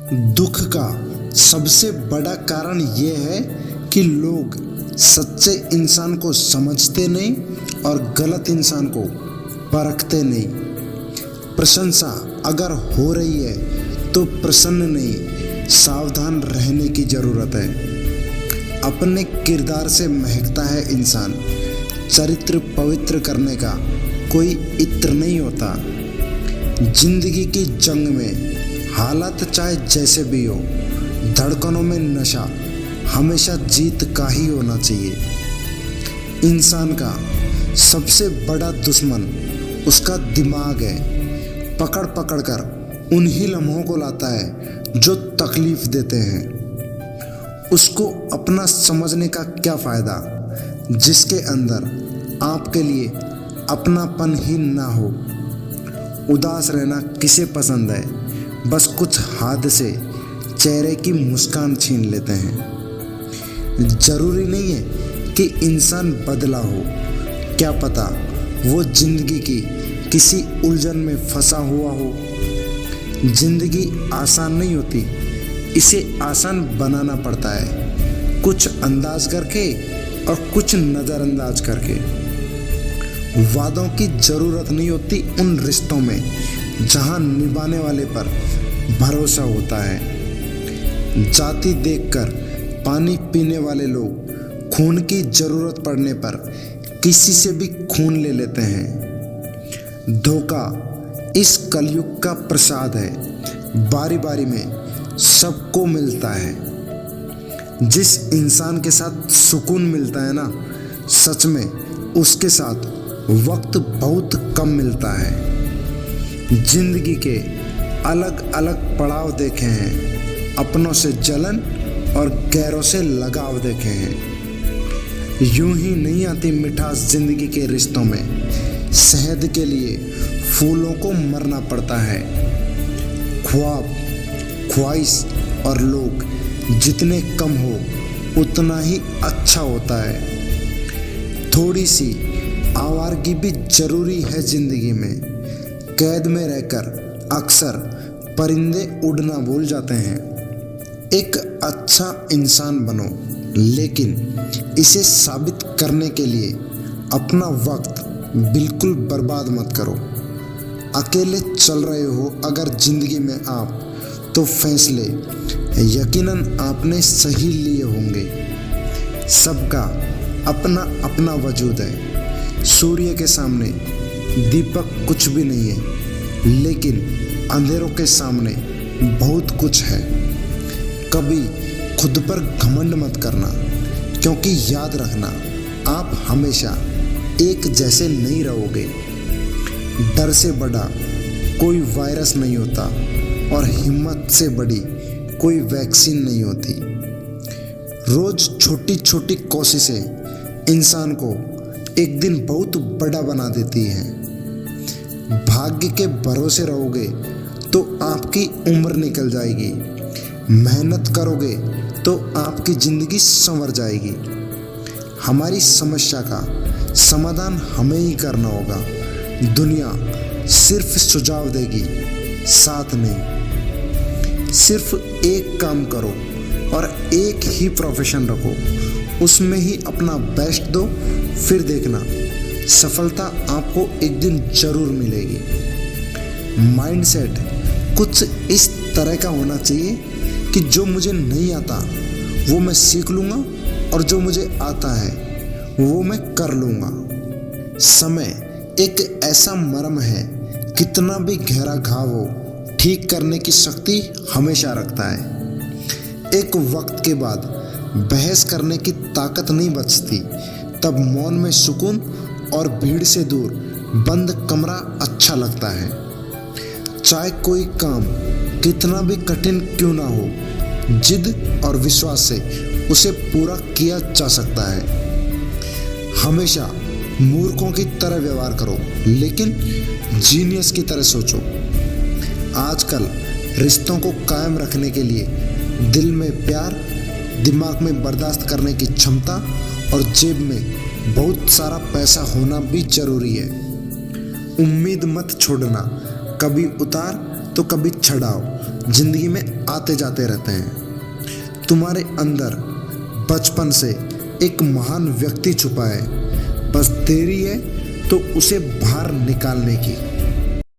दुख का सबसे बड़ा कारण ये है कि लोग सच्चे इंसान को समझते नहीं और गलत इंसान को परखते नहीं। प्रशंसा अगर हो रही है तो प्रसन्न नहीं, सावधान रहने की ज़रूरत है। अपने किरदार से महकता है इंसान, चरित्र पवित्र करने का कोई इत्र नहीं होता। जिंदगी की जंग में हालात चाहे जैसे भी हो, धड़कनों में नशा हमेशा जीत का ही होना चाहिए। इंसान का सबसे बड़ा दुश्मन उसका दिमाग है। पकड़ पकड़ कर उन्हीं लम्हों को लाता है जो तकलीफ देते हैं। उसको अपना समझने का क्या फ़ायदा जिसके अंदर आपके लिए अपनापन ही ना हो। उदास रहना किसे पसंद है, बस कुछ हादसे चेहरे की मुस्कान छीन लेते हैं। जरूरी नहीं है कि इंसान बदला हो, क्या पता वो जिंदगी की किसी उलझन में फंसा हुआ हो। जिंदगी आसान नहीं होती, इसे आसान बनाना पड़ता है, कुछ अंदाज करके और कुछ नज़रअंदाज करके। वादों की ज़रूरत नहीं होती उन रिश्तों में जहां निभाने वाले पर भरोसा होता है। जाति देखकर पानी पीने वाले लोग खून की ज़रूरत पड़ने पर किसी से भी खून ले लेते हैं। धोखा इस कलयुग का प्रसाद है, बारी बारी में सबको मिलता है। जिस इंसान के साथ सुकून मिलता है ना, सच में उसके साथ वक्त बहुत कम मिलता है। जिंदगी के अलग अलग पड़ाव देखे हैं, अपनों से जलन और गैरों से लगाव देखे हैं। यूं ही नहीं आती मिठास जिंदगी के रिश्तों में, शहद के लिए फूलों को मरना पड़ता है। ख्वाब, ख्वाहिश और लोग जितने कम हो उतना ही अच्छा होता है। थोड़ी सी आवारगी भी जरूरी है जिंदगी में। कैद में रहकर अक्सर परिंदे उड़ना भूल जाते हैं। एक अच्छा इंसान बनो, लेकिन इसे साबित करने के लिए अपना वक्त बिल्कुल बर्बाद मत करो। अकेले चल रहे हो अगर जिंदगी में आप, तो फैसले यकीनन आपने सही लिए होंगे। सबका अपना अपना वजूद है। सूर्य के सामने दीपक कुछ भी नहीं है, लेकिन अंधेरों के सामने बहुत कुछ है। कभी खुद पर घमंड मत करना, क्योंकि याद रखना आप हमेशा एक जैसे नहीं रहोगे। डर से बड़ा कोई वायरस नहीं होता और हिम्मत से बड़ी कोई वैक्सीन नहीं होती। रोज छोटी छोटी कोशिशें इंसान को एक दिन बहुत बड़ा बना देती हैं। भाग्य के भरोसे रहोगे तो आपकी उम्र निकल जाएगी। मेहनत करोगे तो आपकी ज़िंदगी संवर जाएगी। हमारी समस्या का समाधान हमें ही करना होगा। दुनिया सिर्फ सुझाव देगी, साथ नहीं। सिर्फ एक काम करो और एक ही प्रोफेशन रखो, उसमें ही अपना बेस्ट दो, फिर देखना सफलता आपको एक दिन जरूर मिलेगी। माइंडसेट कुछ इस तरह का होना चाहिए कि जो मुझे नहीं आता वो मैं सीख लूँगा और जो मुझे आता है वो मैं कर लूँगा। समय एक ऐसा मरम है, कितना भी गहरा घाव हो ठीक करने की शक्ति हमेशा रखता है। एक वक्त के बाद बहस करने की ताकत नहीं बचती, तब मौन में सुकून और भीड़ से दूर बंद कमरा अच्छा लगता है। चाहे कोई काम कितना भी कठिन क्यों ना हो, जिद और विश्वास से उसे पूरा किया जा सकता है। हमेशा मूर्खों की तरह व्यवहार करो, लेकिन जीनियस की तरह सोचो। आजकल रिश्तों को कायम रखने के लिए दिल में प्यार, दिमाग में बर्दाश्त करने की क्षमता और जेब में बहुत सारा पैसा होना भी जरूरी है। उम्मीद मत छोड़ना, कभी उतार तो कभी चढ़ाओ, जिंदगी में आते जाते रहते हैं। तुम्हारे अंदर बचपन से एक महान व्यक्ति छुपा है, बस देरी है तो उसे बाहर निकालने की।